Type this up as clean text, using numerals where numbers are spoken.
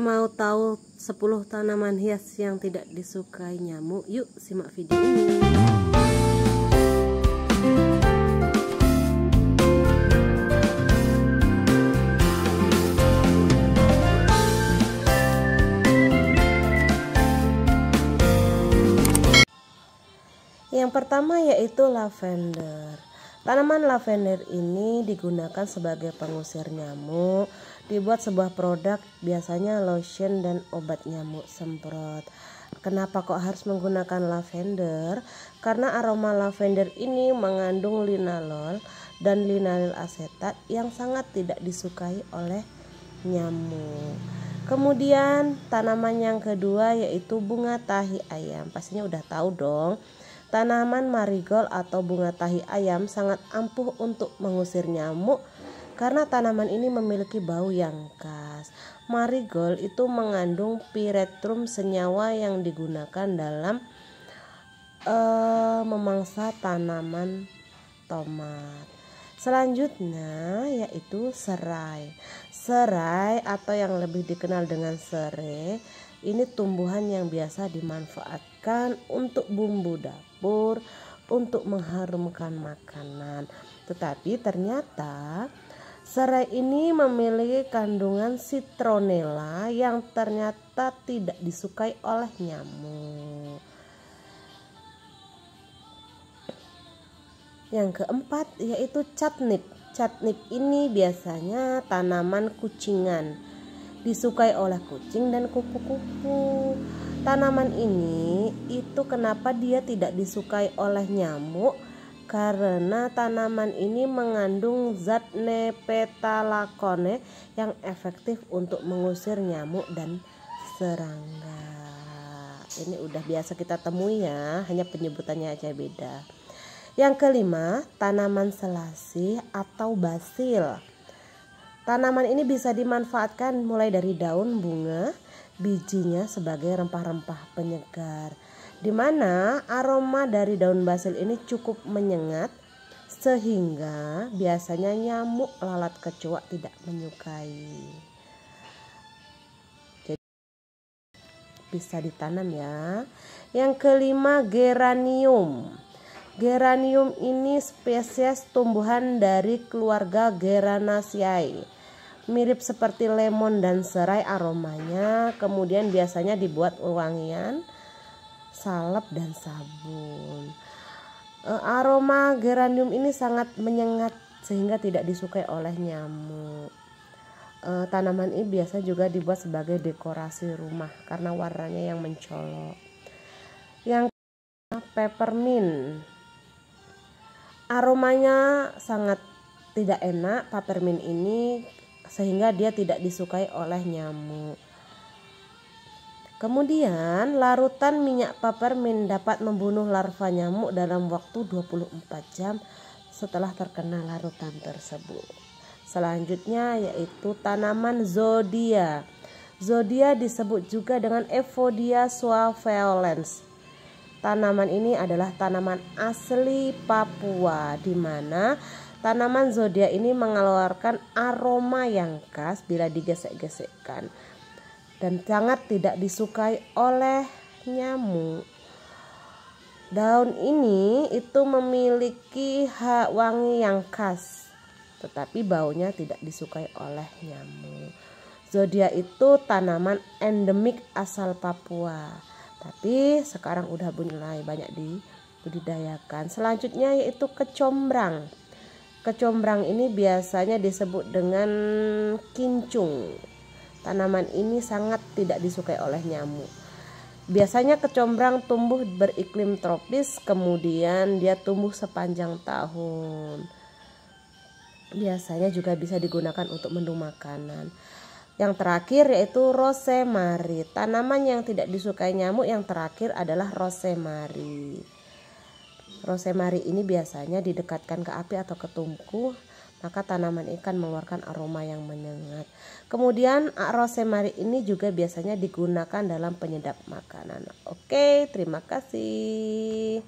Mau tahu 10 tanaman hias yang tidak disukai nyamuk? Yuk simak video ini. Yang pertama yaitu lavender. Tanaman lavender ini digunakan sebagai pengusir nyamuk, dibuat sebuah produk biasanya lotion dan obat nyamuk semprot. Kenapa kok harus menggunakan lavender? Karena aroma lavender ini mengandung linalol dan linalyl asetat yang sangat tidak disukai oleh nyamuk. Kemudian tanaman yang kedua yaitu bunga tahi ayam. Pastinya udah tahu dong. Tanaman marigold atau bunga tahi ayam sangat ampuh untuk mengusir nyamuk karena tanaman ini memiliki bau yang khas. Marigold itu mengandung pyrethrum, senyawa yang digunakan dalam memangsa tanaman tomat. Selanjutnya yaitu serai. Serai atau yang lebih dikenal dengan serai, ini tumbuhan yang biasa dimanfaatkan untuk bumbu dapur, untuk mengharumkan makanan. Tetapi ternyata serai ini memiliki kandungan citronella yang ternyata tidak disukai oleh nyamuk. Yang keempat yaitu catnip. Catnip ini biasanya tanaman kucingan, disukai oleh kucing dan kupu-kupu. Tanaman ini itu kenapa dia tidak disukai oleh nyamuk? Karena tanaman ini mengandung zat nepetalakone yang efektif untuk mengusir nyamuk dan serangga. Ini udah biasa kita temui ya, hanya penyebutannya aja beda. Yang kelima, tanaman selasih atau basil. Tanaman ini bisa dimanfaatkan mulai dari daun, bunga, bijinya sebagai rempah-rempah penyegar, di mana aroma dari daun basil ini cukup menyengat sehingga biasanya nyamuk lalat kecoa tidak menyukai. Jadi bisa ditanam ya. Yang kelima, geranium. Geranium ini spesies tumbuhan dari keluarga Geranaceae. Mirip seperti lemon dan serai aromanya, kemudian biasanya dibuat wangian, salep dan sabun. Aroma geranium ini sangat menyengat sehingga tidak disukai oleh nyamuk. Tanaman ini biasa juga dibuat sebagai dekorasi rumah karena warnanya yang mencolok. Yang peppermint. Aromanya sangat tidak enak peppermint ini sehingga dia tidak disukai oleh nyamuk. Kemudian larutan minyak peppermint dapat membunuh larva nyamuk dalam waktu 24 jam setelah terkena larutan tersebut. Selanjutnya yaitu tanaman zodia. Zodia disebut juga dengan Euphorbia suaveolens. Tanaman ini adalah tanaman asli Papua, di mana tanaman zodia ini mengeluarkan aroma yang khas bila digesek-gesekkan dan sangat tidak disukai oleh nyamuk. Daun ini itu memiliki wangi yang khas, tetapi baunya tidak disukai oleh nyamuk. Zodia itu tanaman endemik asal Papua, tapi sekarang udah mulai banyak dibudidayakan. Selanjutnya yaitu kecombrang. Kecombrang ini biasanya disebut dengan kincung. Tanaman ini sangat tidak disukai oleh nyamuk. Biasanya kecombrang tumbuh beriklim tropis, kemudian dia tumbuh sepanjang tahun. Biasanya juga bisa digunakan untuk menu makanan. Yang terakhir yaitu rosemary. Tanaman yang tidak disukai nyamuk yang terakhir adalah rosemary. Rosemary ini biasanya didekatkan ke api atau ke tungku, maka tanaman ini akan mengeluarkan aroma yang menyengat. Kemudian rosemary ini juga biasanya digunakan dalam penyedap makanan. Oke, terima kasih.